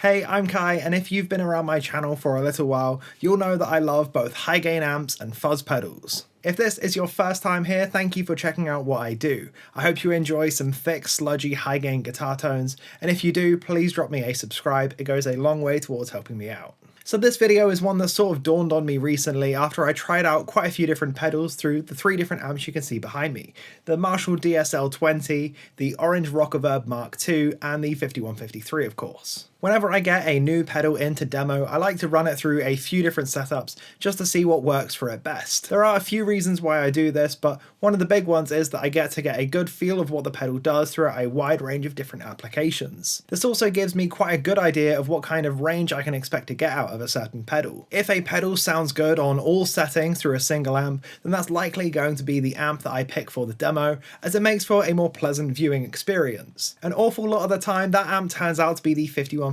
Hey, I'm Kai, and if you've been around my channel for a little while, you'll know that I love both high gain amps and fuzz pedals. If this is your first time here, thank you for checking out what I do. I hope you enjoy some thick, sludgy, high gain guitar tones, and if you do, please drop me a subscribe, it goes a long way towards helping me out. So this video is one that sort of dawned on me recently after I tried out quite a few different pedals through the three different amps you can see behind me. The Marshall DSL-20, the Orange Rockaverb Mark II, and the 5153 of course. Whenever I get a new pedal into demo, I like to run it through a few different setups just to see what works for it best. There are a few reasons why I do this, but one of the big ones is that I get to get a good feel of what the pedal does throughout a wide range of different applications. This also gives me quite a good idea of what kind of range I can expect to get out of a certain pedal. If a pedal sounds good on all settings through a single amp, then that's likely going to be the amp that I pick for the demo, as it makes for a more pleasant viewing experience. An awful lot of the time that amp turns out to be the 5153.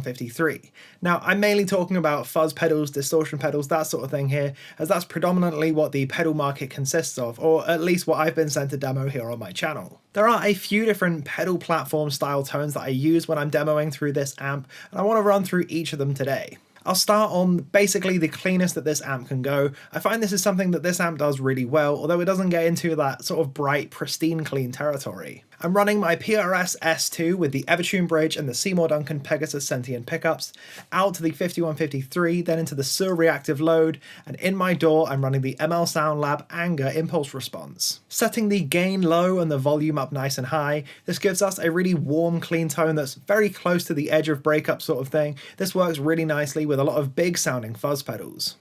Now, I'm mainly talking about fuzz pedals, distortion pedals, that sort of thing here, as that's predominantly what the pedal market consists of, or at least what I've been sent to demo here on my channel. There are a few different pedal platform style tones that I use when I'm demoing through this amp, and I want to run through each of them today. I'll start on basically the cleanest that this amp can go. I find this is something that this amp does really well, although it doesn't get into that sort of bright, pristine clean territory. I'm running my PRS S2 with the Evertune bridge and the Seymour Duncan Pegasus Sentient pickups, out to the 5153, then into the Surreactive load, and in my DAW I'm running the ML Sound Lab Anger impulse response. Setting the gain low and the volume up nice and high, this gives us a really warm, clean tone that's very close to the edge of breakup sort of thing. This works really nicely with a lot of big sounding fuzz pedals.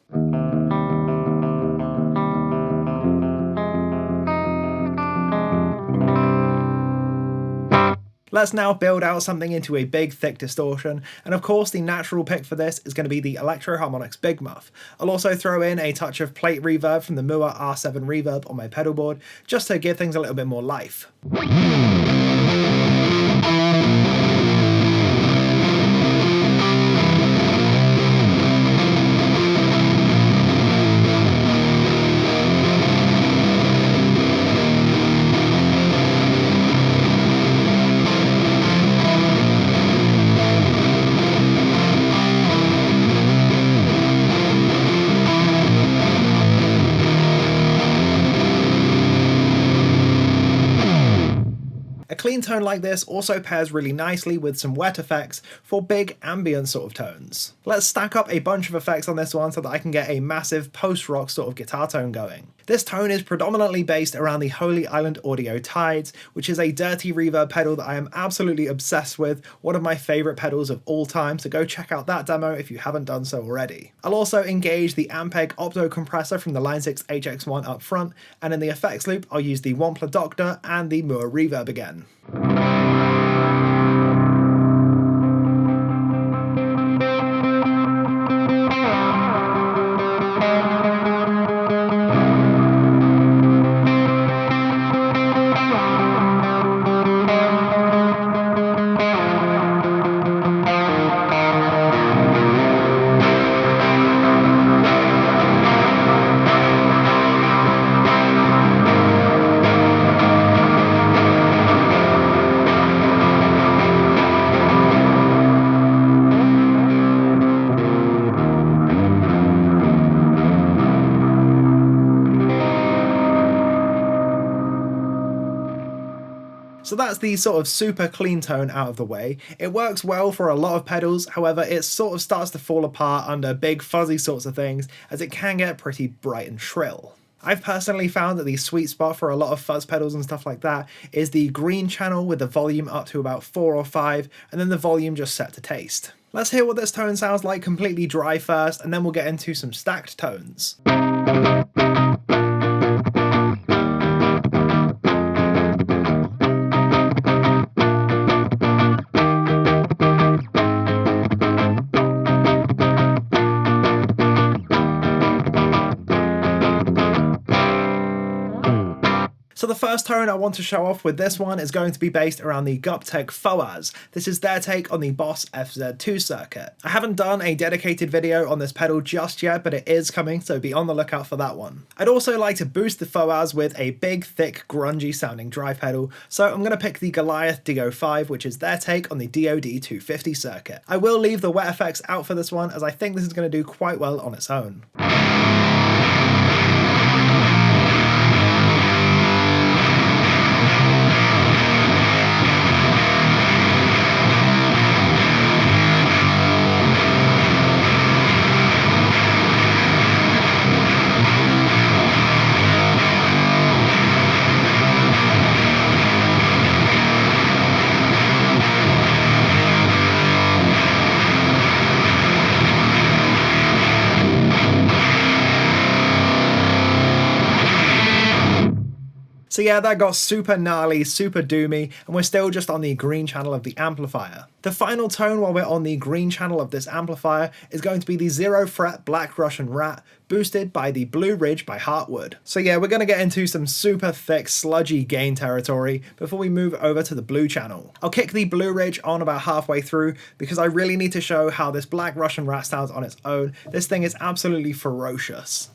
Let's now build out something into a big, thick distortion, and of course the natural pick for this is going to be the Electro Harmonix Big Muff. I'll also throw in a touch of plate reverb from the Mua R7 Reverb on my pedal board, just to give things a little bit more life. A clean tone like this also pairs really nicely with some wet effects for big ambient sort of tones. Let's stack up a bunch of effects on this one so that I can get a massive post-rock sort of guitar tone going. This tone is predominantly based around the Holy Island Audio Tides, which is a dirty reverb pedal that I am absolutely obsessed with, one of my favourite pedals of all time, so go check out that demo if you haven't done so already. I'll also engage the Ampeg Opto compressor from the Line 6 HX1 up front, and in the effects loop I'll use the Wampler Doctor and the Mua Reverb again. So that's the sort of super clean tone out of the way. It works well for a lot of pedals, however it sort of starts to fall apart under big fuzzy sorts of things, as it can get pretty bright and shrill. I've personally found that the sweet spot for a lot of fuzz pedals and stuff like that is the green channel with the volume up to about 4 or 5, and then the volume just set to taste. Let's hear what this tone sounds like completely dry first, and then we'll get into some stacked tones. So the first tone I want to show off with this one is going to be based around the Guptech fuzz. This is their take on the Boss FZ2 circuit. I haven't done a dedicated video on this pedal just yet, but it is coming, so be on the lookout for that one. I'd also like to boost the fuzz with a big, thick, grungy sounding drive pedal, so I'm going to pick the Goliath DO5, which is their take on the DoD 250 circuit. I will leave the wet effects out for this one, as I think this is going to do quite well on its own. So yeah, that got super gnarly, super doomy, and we're still just on the green channel of the amplifier. The final tone while we're on the green channel of this amplifier is going to be the 0 fret Black Russian Rat, boosted by the Blue Ridge by Heartwood. So yeah, we're going to get into some super thick, sludgy gain territory before we move over to the blue channel. I'll kick the Blue Ridge on about halfway through because I really need to show how this Black Russian Rat sounds on its own. This thing is absolutely ferocious.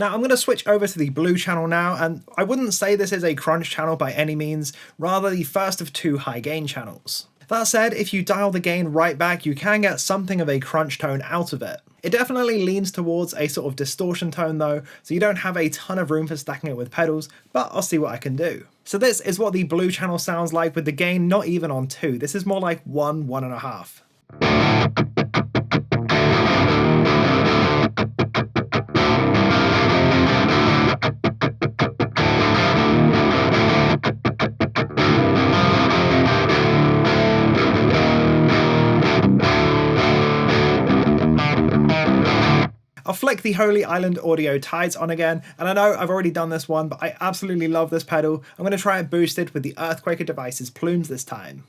Now I'm going to switch over to the blue channel now, and I wouldn't say this is a crunch channel by any means, rather the first of 2 high gain channels. That said, if you dial the gain right back, you can get something of a crunch tone out of it. It definitely leans towards a sort of distortion tone though, so you don't have a ton of room for stacking it with pedals, but I'll see what I can do. So this is what the blue channel sounds like with the gain not even on 2, this is more like 1, 1.5. I'll flick the Holy Island Audio Tides on again, and I know I've already done this one, but I absolutely love this pedal. I'm going to try it boosted with the Earthquaker Devices plumes this time.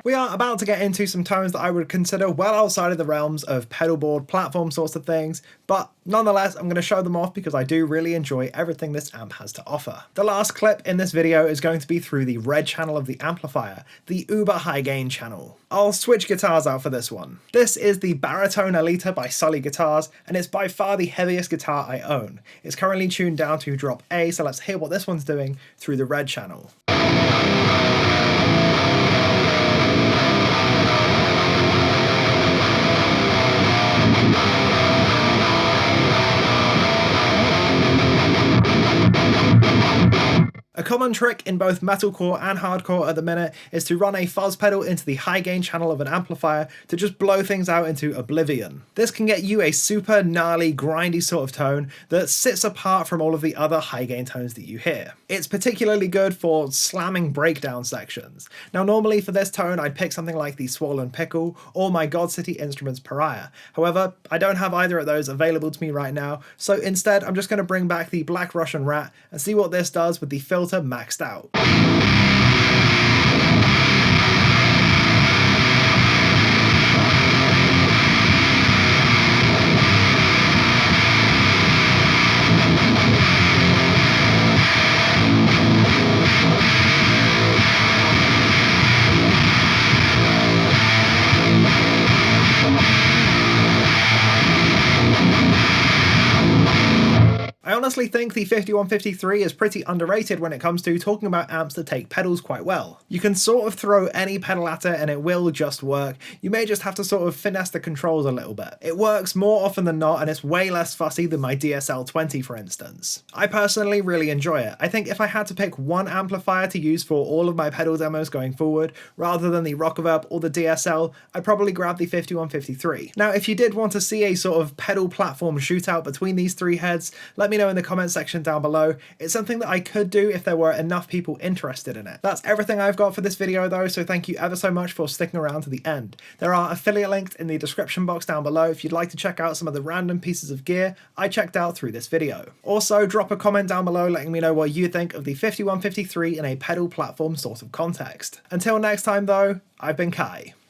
We are about to get into some tones that I would consider well outside of the realms of pedalboard platform sorts of things, but nonetheless I'm going to show them off because I do really enjoy everything this amp has to offer. The last clip in this video is going to be through the red channel of the amplifier, the uber high gain channel. I'll switch guitars out for this one. This is the Baritone Alita by Sully Guitars, and it's by far the heaviest guitar I own. It's currently tuned down to drop A, so let's hear what this one's doing through the red channel. A common trick in both metalcore and hardcore at the minute is to run a fuzz pedal into the high gain channel of an amplifier to just blow things out into oblivion. This can get you a super gnarly, grindy sort of tone that sits apart from all of the other high gain tones that you hear. It's particularly good for slamming breakdown sections. Now normally for this tone I'd pick something like the Swollen Pickle or my God City Instruments Pariah. However, I don't have either of those available to me right now, so instead I'm just going to bring back the Black Russian Rat and see what this does with the filter maxed out. I personally think the 5153 is pretty underrated when it comes to talking about amps that take pedals quite well. You can sort of throw any pedal at it and it will just work. You may just have to sort of finesse the controls a little bit. It works more often than not and it's way less fussy than my DSL-20 for instance. I personally really enjoy it. I think if I had to pick one amplifier to use for all of my pedal demos going forward, rather than the Rockaverb or the DSL, I'd probably grab the 5153. Now if you did want to see a sort of pedal platform shootout between these three heads, let me know in the comment section down below. It's something that I could do if there were enough people interested in it. That's everything I've got for this video though, so thank you ever so much for sticking around to the end. There are affiliate links in the description box down below if you'd like to check out some of the random pieces of gear I checked out through this video. Also drop a comment down below letting me know what you think of the 5153 in a pedal platform sort of context. Until next time though, I've been Kai.